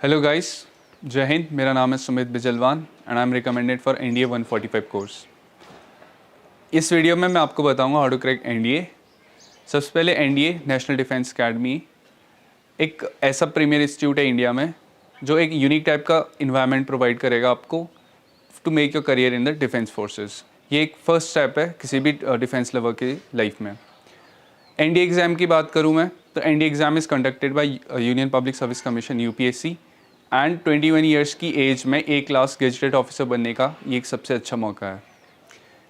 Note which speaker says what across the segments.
Speaker 1: Hello guys, जय हिंद। मेरा नाम है Sumit Bijalwan and I am recommended for NDA 145 course. इस वीडियो में मैं आपको बताऊंगा हाउ टू क्रैक एनडीए। सबसे पहले एनडीए नेशनल डिफेंस अकेडमी एक ऐसा प्रीमियर इंस्टीट्यूट है इंडिया में जो एक यूनिक टाइप का इन्वायरमेंट प्रोवाइड करेगा आपको to make your career in the defence forces. ये एक फर्स्ट स्टेप है किसी भी डिफेंस लवर की लाइफ में। एनडीए एग्ज़ाम की बात करूँ मैं तो NDA exam is conducted by union public service commission UPSC and 21 years की एज में ए क्लास गेजेटेड ऑफिसर बनने का ये एक सबसे अच्छा मौका है।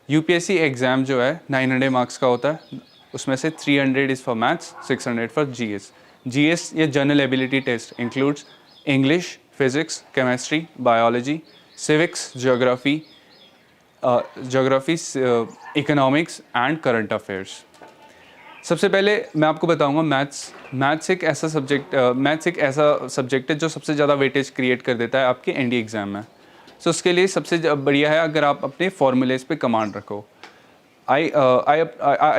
Speaker 1: यूपीएससी एग्ज़ाम जो है 900 मार्क्स का होता है, उसमें से 300 is for maths, 600 for GS. GS या general ability test includes English, physics, chemistry, biology, civics, geography, economics and current affairs. सबसे पहले मैं आपको बताऊंगा मैथ्स एक ऐसा सब्जेक्ट है जो सबसे ज़्यादा वेटेज क्रिएट कर देता है आपके एनडीए एग्ज़ाम में। सो उसके लिए सबसे बढ़िया है अगर आप अपने फॉर्मूलेज पे कमांड रखो। I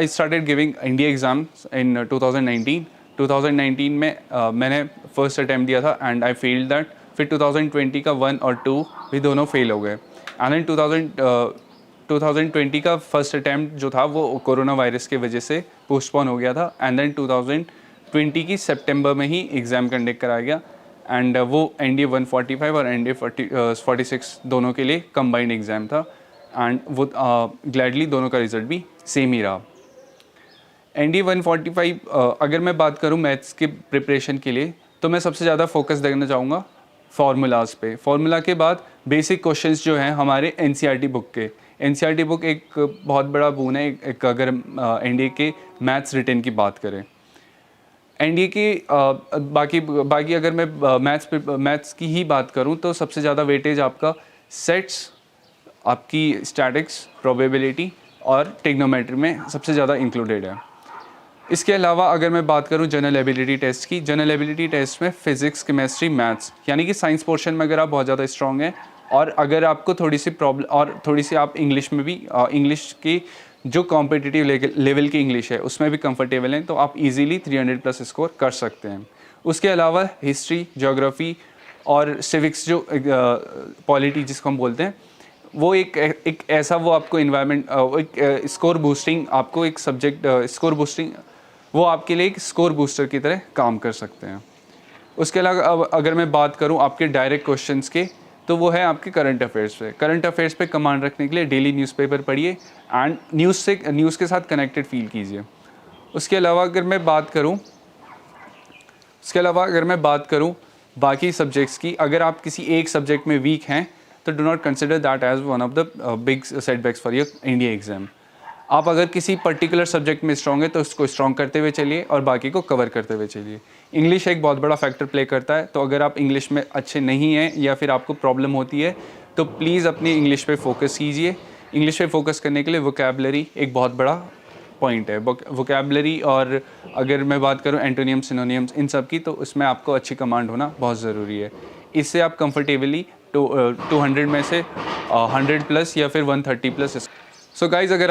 Speaker 1: started giving NDA exam in 2019 में मैंने फर्स्ट अटैम्प्ट दिया था एंड आई फेल्ड दैट। फिर 2020 का 1 और 2 भी दोनों फेल हो गए एंड इन 2020 का फर्स्ट अटैम्प्ट जो था वो कोरोना वायरस की वजह से पोस्टपोन हो गया था एंड देन 2020 की सितंबर में ही एग्ज़ाम कंडक्ट कराया गया एंड वो एनडीए 145 और एनडीए 46 दोनों के लिए कंबाइंड एग्ज़ाम था एंड वो ग्लैडली दोनों का रिजल्ट भी सेम ही रहा। एनडीए 145 अगर मैं बात करूँ मैथ्स के प्रिपरेशन के लिए तो मैं सबसे ज़्यादा फोकस देना चाहूँगा फार्मूलाज पे। फार्मूला के बाद बेसिक क्वेश्चंस जो हैं हमारे एनसीईआरटी बुक के। एनसीईआरटी बुक एक बहुत बड़ा बून है एक अगर एनडीए के मैथ्स रिटन की बात करें। एनडीए की बाकी अगर मैं मैथ्स की ही बात करूं तो सबसे ज़्यादा वेटेज आपका सेट्स, आपकी स्टैटिक्स, प्रोबेबिलिटी और ट्रिग्नोमेट्री में सबसे ज़्यादा इंक्लूडेड है। इसके अलावा अगर मैं बात करूं जनरल एबिलिटी टेस्ट की, जनरल एबिलिटी टेस्ट में फिजिक्स, केमिस्ट्री, मैथ्स यानी कि साइंस पोर्शन में अगर आप बहुत ज़्यादा स्ट्रॉन्ग हैं और अगर आपको थोड़ी सी प्रॉब्लम और थोड़ी सी आप इंग्लिश में भी इंग्लिश की जो कॉम्पिटिटिव लेवल की इंग्लिश है उसमें भी कंफर्टेबल हैं तो आप इजीली 300 प्लस स्कोर कर सकते हैं। उसके अलावा हिस्ट्री, ज्योग्राफी और सिविक्स जो पॉलिटी जिसको हम बोलते हैं वो एक ऐसा वो आपको इन्वायरमेंट एक स्कोर बूस्टिंग आपको एक सब्जेक्ट स्कोर बूस्टिंग वो आपके लिए एक स्कोर बूस्टर की तरह काम कर सकते हैं। उसके अलावा अगर मैं बात करूं आपके डायरेक्ट क्वेश्चंस के तो वो है आपके करंट अफेयर्स पे। करंट अफेयर्स पे कमांड रखने के लिए डेली न्यूज़पेपर पढ़िए एंड न्यूज़ के साथ कनेक्टेड फील कीजिए। उसके अलावा अगर मैं बात करूं बाकी सब्जेक्ट्स की, अगर आप किसी एक सब्जेक्ट में वीक हैं तो do not consider that as one of the big setbacks for your India exam. आप अगर किसी पर्टिकुलर सब्जेक्ट में स्ट्रॉन्ग है तो उसको स्ट्रॉन्ग करते हुए चलिए और बाकी को कवर करते हुए चलिए। इंग्लिश एक बहुत बड़ा फैक्टर प्ले करता है, तो अगर आप इंग्लिश में अच्छे नहीं हैं या फिर आपको प्रॉब्लम होती है तो प्लीज़ अपनी इंग्लिश पे फोकस कीजिए। इंग्लिश पे फोकस करने के लिए वोकैबलरी एक बहुत बड़ा पॉइंट है। वोकैबलरी और अगर मैं बात करूँ एंटोनियम्स, सिनोनियम्स, इन सब की, तो उसमें आपको अच्छी कमांड होना बहुत ज़रूरी है। इससे आप कंफर्टेबली 200 में से 100 प्लस या फिर 130 प्लस। सो गाइज़, अगर